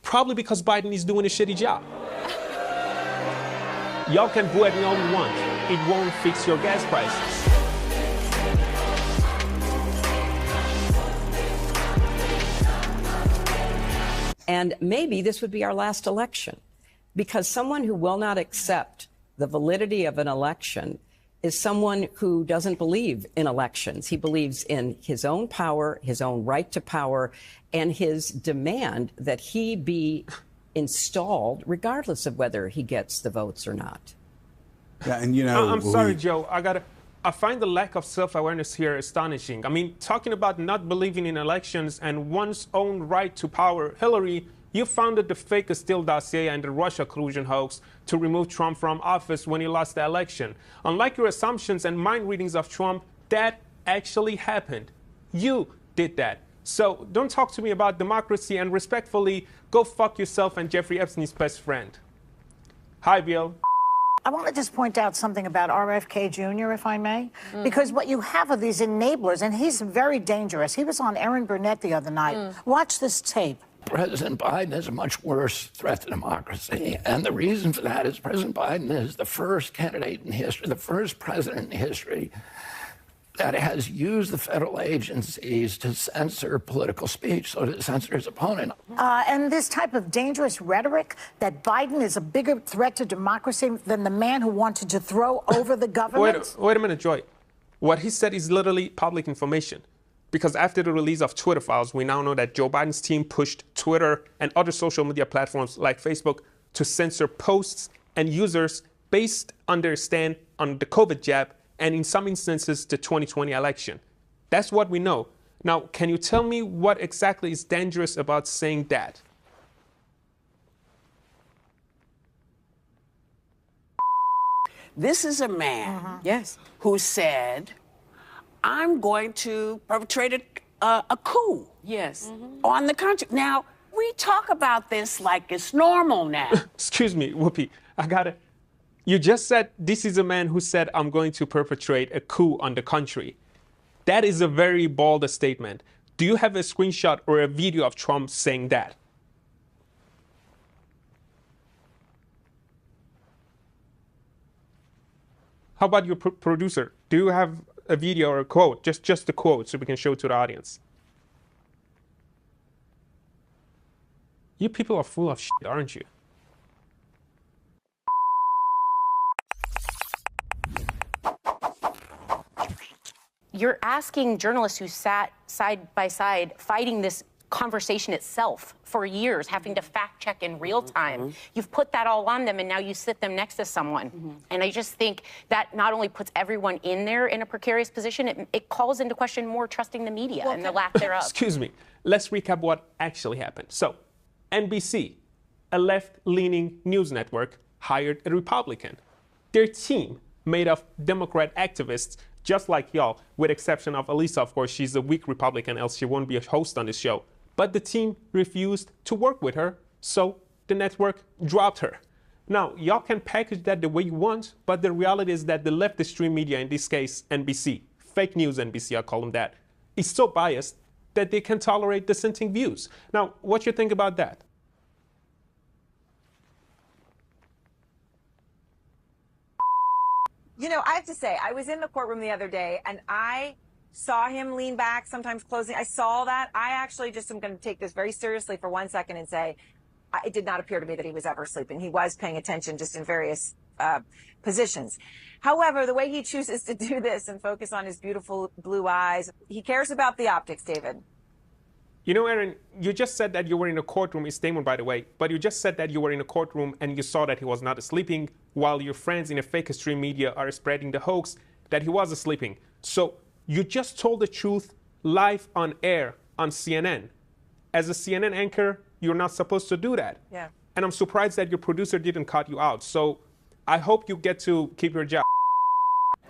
Probably because Biden is doing a shitty job. Y'all can boo at me all you want. It won't fix your gas prices. And maybe this would be our last election, because someone who will not accept the validity of an election is someone who doesn't believe in elections. He believes in his own power, his own right to power, and his demand that he be installed regardless of whether he gets the votes or not. Yeah, and you know, I'm sorry, Joe. I find the lack of self-awareness here astonishing. I mean, talking about not believing in elections and one's own right to power, Hillary, you founded the fake Steele dossier and the Russia collusion hoax to remove Trump from office when he lost the election. Unlike your assumptions and mind readings of Trump, that actually happened. You did that. So don't talk to me about democracy, and respectfully, go fuck yourself and Jeffrey Epstein's best friend. Hi, Bill. I want to just point out something about RFK Jr., if I may, because what you have are these enablers, and he's very dangerous. He was on Erin Burnett the other night. Watch this tape. President Biden is a much worse threat to democracy. And the reason for that is President Biden is the first candidate in history, the first president in history that has used the federal agencies to censor political speech, so to censor his opponent. And this type of dangerous rhetoric that Biden is a bigger threat to democracy than the man who wanted to throw over the government. Wait a minute, Joy. What he said is literally public information. Because after the release of Twitter files, we now know that Joe Biden's team pushed Twitter and other social media platforms like Facebook to censor posts and users based on their stand on the COVID jab and in some instances the 2020 election. That's what we know. Now, can you tell me what exactly is dangerous about saying that? This is a man who said, I'm going to perpetrate a coup on the country. Now, we talk about this like it's normal now. Excuse me, Whoopi, I got it. You just said this is a man who said, I'm going to perpetrate a coup on the country. That is a very bold statement. Do you have a screenshot or a video of Trump saying that? How about your producer? Do you have a video or a quote, just a quote, so we can show it to the audience? You people are full of shit, aren't you? You're asking journalists who sat side by side fighting this conversation itself for years, having to fact check in real time. You've put that all on them, and now you sit them next to someone. And I just think that not only puts everyone in there in a precarious position, it calls into question more trusting the media and the lack thereof. Excuse me. Let's recap what actually happened. So, NBC, a left-leaning news network, hired a Republican. Their team, made of Democrat activists, just like y'all, with exception of Elisa, of course, she's a weak Republican, else she won't be a host on this show. But the team refused to work with her, so the network dropped her. Now, y'all can package that the way you want, but the reality is that the left stream media, in this case, NBC, fake news NBC, I call them that, is so biased that they can tolerate dissenting views. Now, what you think about that? You know, I have to say, I was in the courtroom the other day, and I saw him lean back, sometimes closing. I saw that. I actually just am going to take this very seriously for 1 second and say, it did not appear to me that he was ever sleeping. He was paying attention just in various positions. However, the way he chooses to do this and focus on his beautiful blue eyes, he cares about the optics, David. You know, Aaron, you just said that you were in a courtroom, it's Damon, by the way, but you just said that you were in a courtroom and you saw that he was not sleeping, while your friends in a fake stream media are spreading the hoax that he was sleeping. So you just told the truth live on air on CNN. As a CNN anchor, you're not supposed to do that. Yeah. And I'm surprised that your producer didn't cut you out. So I hope you get to keep your job.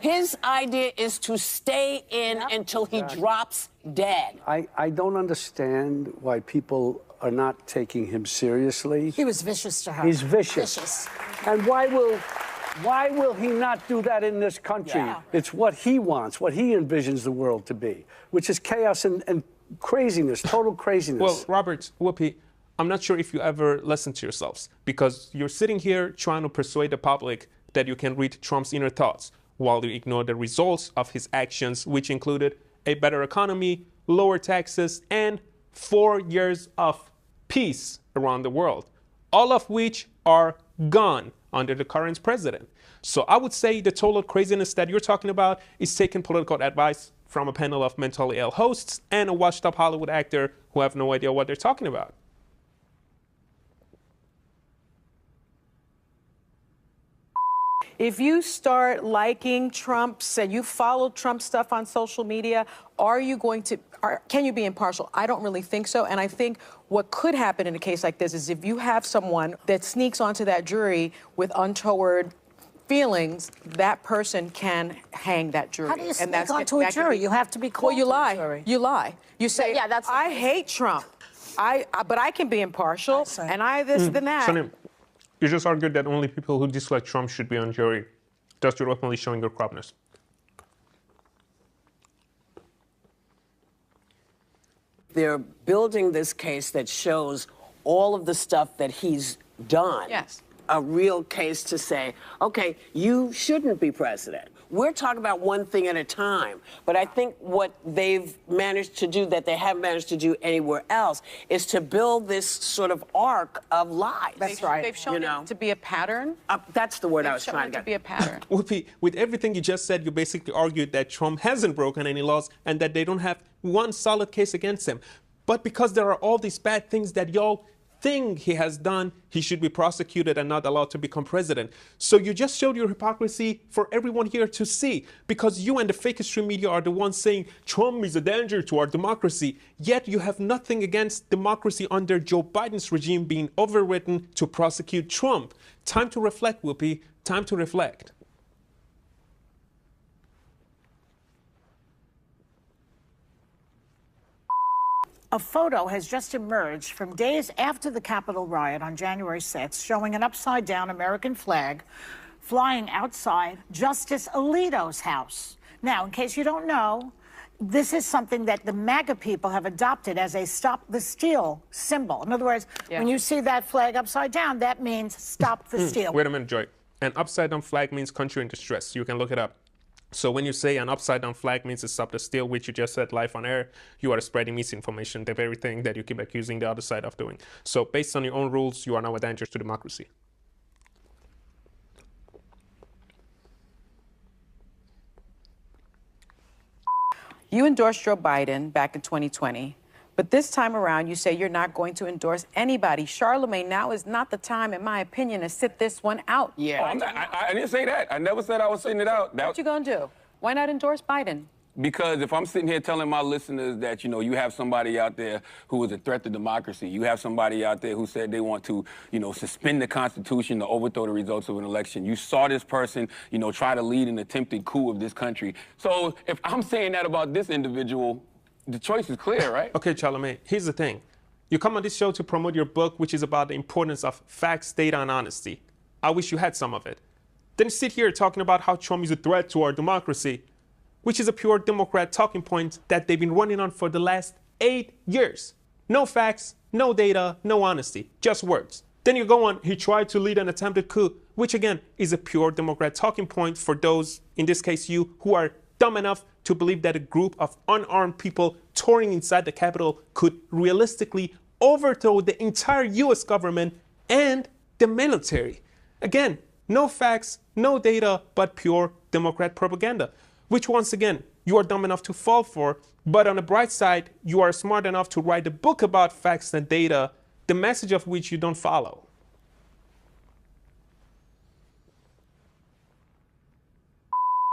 His idea is to stay in until he drops dead. I don't understand why people are not taking him seriously. He was vicious to her. He's vicious. And why will he not do that in this country? Yeah. It's what he wants, what he envisions the world to be, which is chaos and craziness, total craziness. Well, Robert, Whoopi, I'm not sure if you ever listen to yourselves, because you're sitting here trying to persuade the public that you can read Trump's inner thoughts while you ignore the results of his actions, which included a better economy, lower taxes, and 4 years of peace around the world, all of which are gone under the current president. So I would say the total craziness that you're talking about is taking political advice from a panel of mentally ill hosts and a washed-up Hollywood actor who have no idea what they're talking about. If you start liking Trump's and you follow Trump stuff on social media, can you be impartial? I don't really think so. And I think what could happen in a case like this is if you have someone that sneaks onto that jury with untoward feelings, that person can hang that jury. How do you sneak onto a jury? You have to be called to a jury. Well, you lie. You say, Yeah, that's the I thing. hate Trump. But I can be impartial, and I this, then that. Sanim, you just argued that only people who dislike Trump should be on jury. Thus, you're openly showing your corruptness. They're building this case that shows all of the stuff that he's done. Yes. A real case to say, okay, you shouldn't be president. We're talking about one thing at a time. But I think what they've managed to do that they haven't managed to do anywhere else is to build this sort of arc of lies. That's right. They've shown it to be a pattern. That's the word I was They've shown trying it to to get. be a pattern. Whoopi, with everything you just said, you basically argued that Trump hasn't broken any laws and that they don't have one solid case against him. But because there are all these bad things that y'all think he has done, he should be prosecuted and not allowed to become president. So you just showed your hypocrisy for everyone here to see, because you and the fake extreme media are the ones saying Trump is a danger to our democracy, yet you have nothing against democracy under Joe Biden's regime being overwritten to prosecute Trump. Time to reflect, Whoopi. Time to reflect. A photo has just emerged from days after the Capitol riot on January 6th showing an upside-down American flag flying outside Justice Alito's house. Now, in case you don't know, this is something that the MAGA people have adopted as a stop the steal symbol. In other words, when you see that flag upside down, that means stop the steal. Wait a minute, Joy. An upside-down flag means country in distress. You can look it up. So when you say an upside-down flag means to stop the steal, which you just said live on air, you are spreading misinformation, the very thing that you keep accusing the other side of doing. So based on your own rules, you are now a danger to democracy. You endorsed Joe Biden back in 2020, but this time around you say you're not going to endorse anybody. Charlemagne, now is not the time, in my opinion, to sit this one out. Yeah. I didn't say that. I never said I was sitting it out. What you gonna do? Why not endorse Biden? Because if I'm sitting here telling my listeners that, you know, you have somebody out there who is a threat to democracy, you have somebody out there who said they want to, you know, suspend the Constitution to overthrow the results of an election. You saw this person, you know, try to lead an attempted coup of this country. So if I'm saying that about this individual, the choice is clear, right? Okay, Charlemagne, here's the thing. You come on this show to promote your book, which is about the importance of facts, data, and honesty. I wish you had some of it. Then sit here talking about how Trump is a threat to our democracy, which is a pure Democrat talking point that they've been running on for the last 8 years. No facts, no data, no honesty, just words. Then you go on, he tried to lead an attempted coup, which again is a pure Democrat talking point for those, in this case you, who are dumb enough to believe that a group of unarmed people touring inside the Capitol could realistically overthrow the entire US government and the military. Again, no facts, no data, but pure Democrat propaganda, which once again, you are dumb enough to fall for, but on the bright side, you are smart enough to write a book about facts and data, the message of which you don't follow.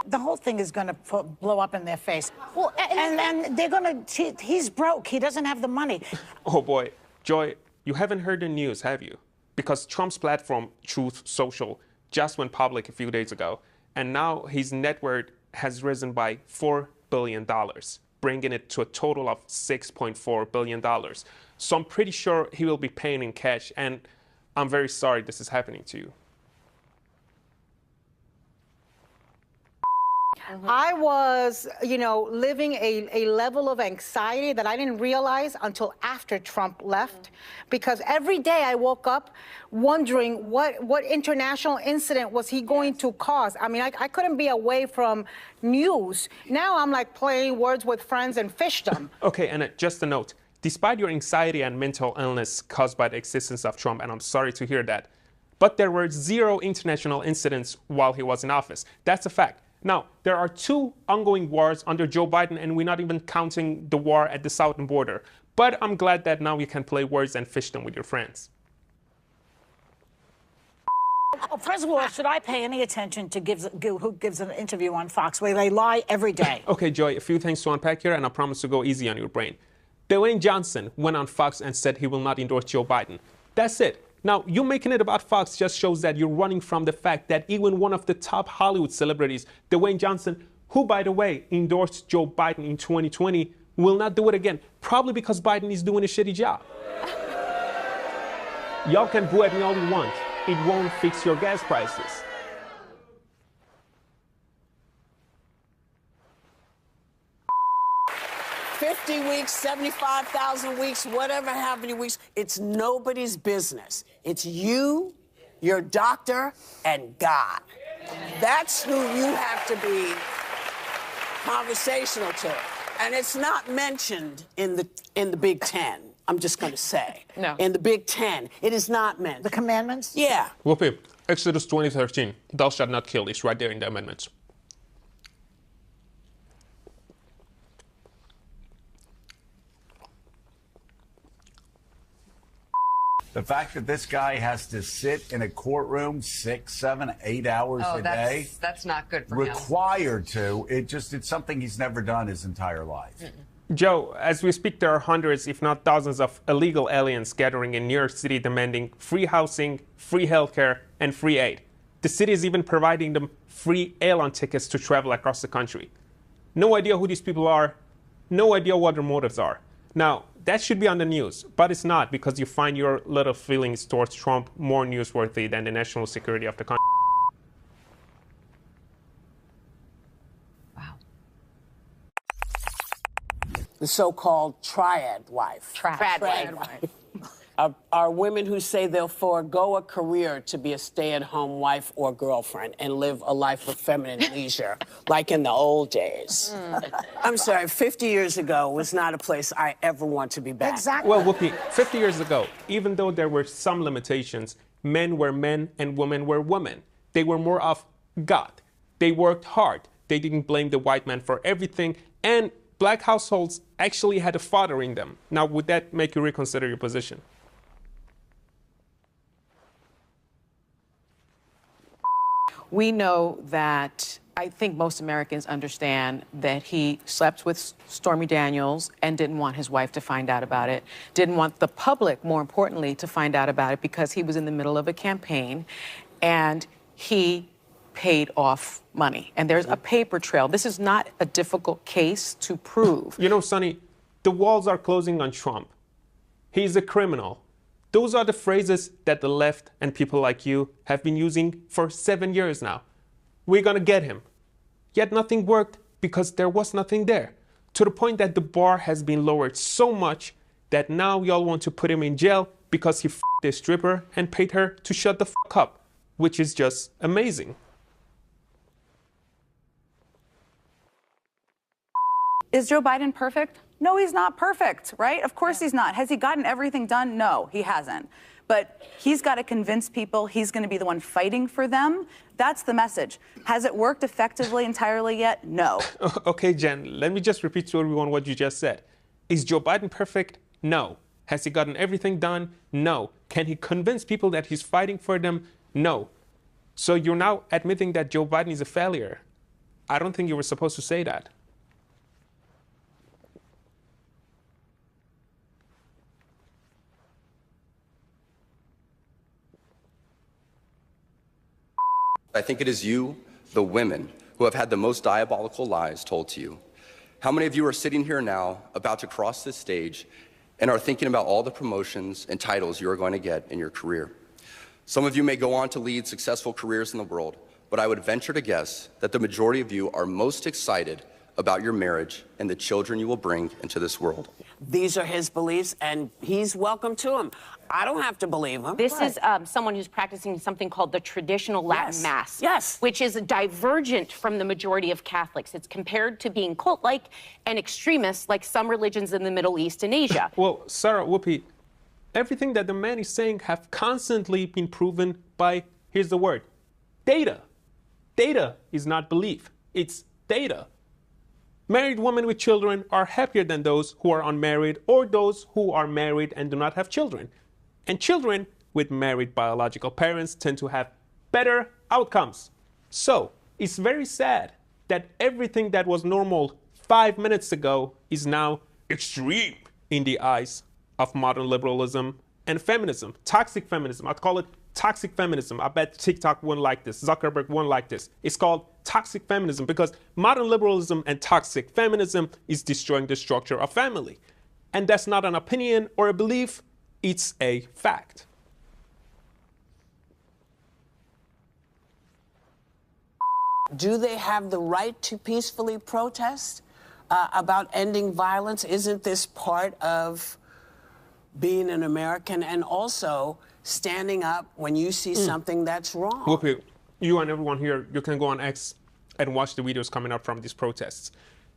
The whole thing is going to blow up in their face. Well, and they're going to, he's broke. He doesn't have the money. Oh boy, Joy, you haven't heard the news, have you? Because Trump's platform, Truth Social, just went public a few days ago, and now his net worth has risen by $4 billion, bringing it to a total of $6.4 billion. So I'm pretty sure he will be paying in cash, and I'm very sorry this is happening to you. I was, living a level of anxiety that I didn't realize until after Trump left. Because every day I woke up wondering what international incident was he going to cause. I mean, I couldn't be away from news. Now I'm like playing words with friends and fishdom. Okay, and just a note. Despite your anxiety and mental illness caused by the existence of Trump, and I'm sorry to hear that, but there were 0 international incidents while he was in office. That's a fact. Now, there are 2 ongoing wars under Joe Biden, and we're not even counting the war at the southern border. But I'm glad that now you can play words and fish them with your friends. Oh, first of all, should I pay any attention to who gives an interview on Fox, where they lie every day? Okay, Joy, a few things to unpack here, and I promise to go easy on your brain. Dwayne Johnson went on Fox and said he will not endorse Joe Biden. That's it. Now, you making it about Fox just shows that you're running from the fact that even one of the top Hollywood celebrities, Dwayne Johnson, who, by the way, endorsed Joe Biden in 2020, will not do it again, probably because Biden is doing a shitty job. Y'all can boo at me all you want. It won't fix your gas prices. Weeks, 75,000 weeks, whatever, how many weeks, it's nobody's business. It's you, your doctor, and God. That's who you have to be conversational to. And it's not mentioned in the Big Ten, I'm just going to say. No. In the Big Ten, it is not mentioned. The commandments? Yeah. Whoopi, Exodus 20:13, thou shalt not kill, is right there in the amendments. The fact that this guy has to sit in a courtroom 6, 7, 8 hours a day. That's not good for him. Required to. It's something he's never done his entire life. Joe, as we speak, there are hundreds, if not thousands, of illegal aliens gathering in New York City demanding free housing, free healthcare, and free aid. The city is even providing them free airline tickets to travel across the country. No idea who these people are. No idea what their motives are. Now, that should be on the news, but it's not, because you find your little feelings towards Trump more newsworthy than the national security of the country. Wow. The so-called triad wife. Triad wife. Are women who say they'll forego a career to be a stay-at-home wife or girlfriend and live a life of feminine leisure, like in the old days. I'm sorry, 50 years ago was not a place I ever want to be back. Exactly. Well, Whoopi, 50 years ago, even though there were some limitations, men were men and women were women. They were more of God. They worked hard. They didn't blame the white man for everything, and black households actually had a father in them. Now, would that make you reconsider your position? We know that, I think most Americans understand that he slept with Stormy Daniels and didn't want his wife to find out about it, didn't want the public, more importantly, to find out about it, because he was in the middle of a campaign and he paid off money. And there's a paper trail. This is not a difficult case to prove. You know, Sonny, the walls are closing on Trump. He's a criminal. Those are the phrases that the left and people like you have been using for 7 years now. We're gonna get him. Yet nothing worked because there was nothing there. To the point that the bar has been lowered so much that now y'all want to put him in jail because he f***ed a stripper and paid her to shut the f*** up, which is just amazing. Is Joe Biden perfect? No, he's not perfect, right? Of course he's not. Has he gotten everything done? No, he hasn't. But he's got to convince people he's going to be the one fighting for them. That's the message. Has it worked effectively entirely yet? No. Okay, Jen, let me just repeat to everyone what you just said. Is Joe Biden perfect? No. Has he gotten everything done? No. Can he convince people that he's fighting for them? No. So you're now admitting that Joe Biden is a failure. I don't think you were supposed to say that. I think it is you, the women, who have had the most diabolical lies told to you. How many of you are sitting here now, about to cross this stage, and are thinking about all the promotions and titles you are going to get in your career? Some of you may go on to lead successful careers in the world, but I would venture to guess that the majority of you are most excited about your marriage and the children you will bring into this world. These are his beliefs, and he's welcome to them. I don't have to believe him. This is someone who's practicing something called the traditional Latin Mass. Yes. Which is divergent from the majority of Catholics. It's compared to being cult-like and extremist like some religions in the Middle East and Asia. Well, Sarah, Whoopi, everything that the man is saying have constantly been proven by, here's the word, data. Data is not belief, it's data. Married women with children are happier than those who are unmarried or those who are married and do not have children. And children with married biological parents tend to have better outcomes. So it's very sad that everything that was normal 5 minutes ago is now extreme in the eyes of modern liberalism and feminism, toxic feminism. I'd call it toxic feminism. I bet TikTok wouldn't like this. Zuckerberg wouldn't like this. It's called toxic feminism because modern liberalism and toxic feminism is destroying the structure of family. And that's not an opinion or a belief, it's a fact. Do they have the right to peacefully protest about ending violence? Isn't this part of being an American and also standing up when you see something that's wrong? Whoopi, you and everyone here, you can go on X and watch the videos coming up from these protests.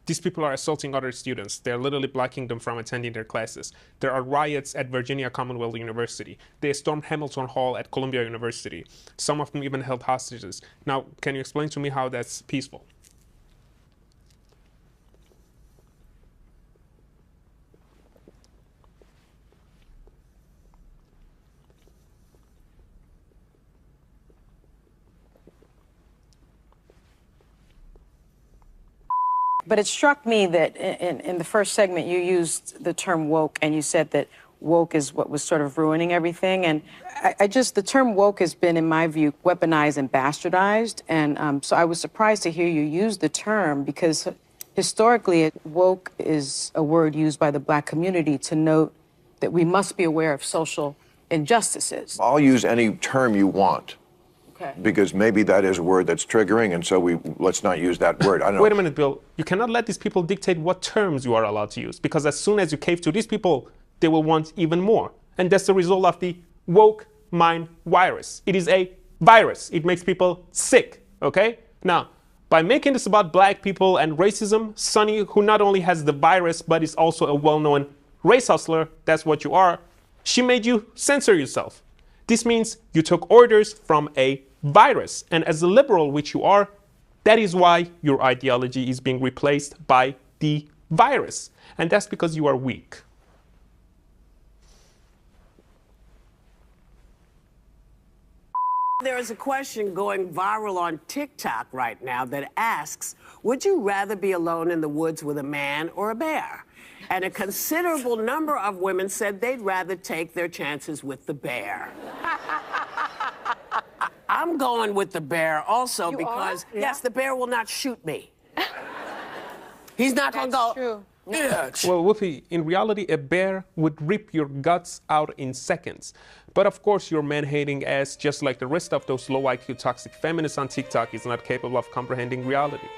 These people are assaulting other students. They're literally blocking them from attending their classes. There are riots at Virginia Commonwealth University. They stormed Hamilton Hall at Columbia University. Some of them even held hostages. Now, can you explain to me how that's peaceful? But it struck me that in the first segment, you used the term woke, and you said that woke is what was sort of ruining everything. And the term woke has been, in my view, weaponized and bastardized. And so I was surprised to hear you use the term because historically, woke is a word used by the Black community to note that we must be aware of social injustices. I'll use any term you want. Okay. Because maybe that is a word that's triggering, and so let's not use that word. I don't know. Wait a minute, Bill. You cannot let these people dictate what terms you are allowed to use, because as soon as you cave to these people, they will want even more. And that's the result of the woke mind virus. It is a virus. It makes people sick, okay? Now, by making this about Black people and racism, Sunny, who not only has the virus, but is also a well-known race hustler, that's what you are, she made you censor yourself. This means you took orders from a virus. And as a liberal, which you are, that is why your ideology is being replaced by the virus. And that's because you are weak. There is a question going viral on TikTok right now that asks, would you rather be alone in the woods with a man or a bear? And a considerable number of women said they'd rather take their chances with the bear. I'm going with the bear also because, yes, the bear will not shoot me. He's not going to go. True. Yeah. Well, Whoopi, in reality, a bear would rip your guts out in seconds. But of course, your man-hating ass, just like the rest of those low IQ toxic feminists on TikTok, is not capable of comprehending reality.